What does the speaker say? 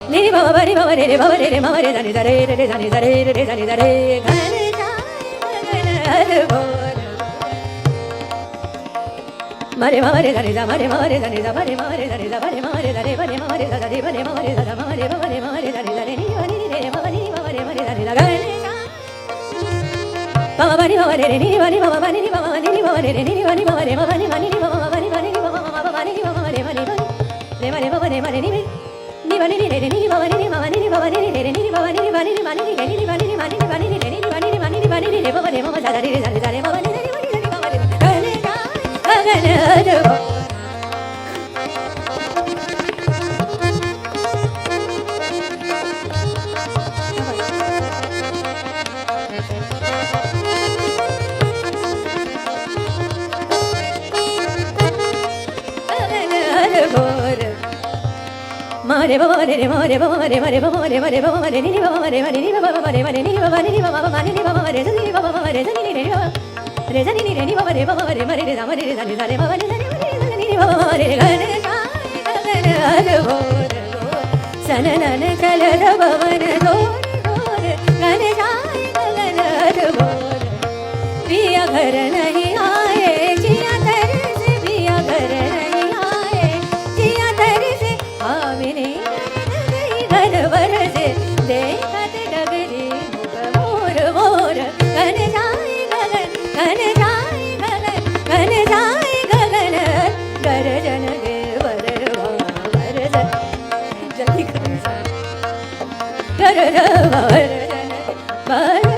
ni ba ba ni ba re ba re re ma re da ni da re re da ni da re re da ni da re ga ne ja ga ne ma re da ni da ma re da ni da ma re da ni da ba re da re ba re ma re da re ba re ma re da ma re ba re da ni da re ni ba ni re ba ni ba re ma re da ni da ga ne ja ba ba ni ba re ni ba ni ba ba ni ba ba ni ba re ni ba ni ba re ma ni ba ni ba ba ni ba ni ba ba ba ni ba ba re ma ni ba re ma re ba re ma re ni ni ba ni re ni ba ba ni ba ba ni ba ba ni re ni ba ba ni ba ni ba ni re ni ba ni ba ni ba ni re ni ba ni ba ni ba ni re ba ba re ma da re da re ba ba ni re ba ni ba ba re ga ne ja ga ne ro mare ba mare re mare ba mare mare ba mare mare ba mare ni ba mare mare ni ba ba mare mare ni ba ba ni ba ba mare ni ba mare ni ba ba mare ni re ba re ni re ni ba mare mare re da mare re da ni da re ba ba ni ni ba mare ga ne ga ne ado sa na na ne kala da ba ma ne do ga ne ga ne ado piya ghar nahi aaye jiya ter se piya ghar nahi aaye jiya ter se aamine ghar varse dekhat dagri mukh mor mor gane jaye gagan gane jaye gagan garjan de varva garjan jaldi garjan garjan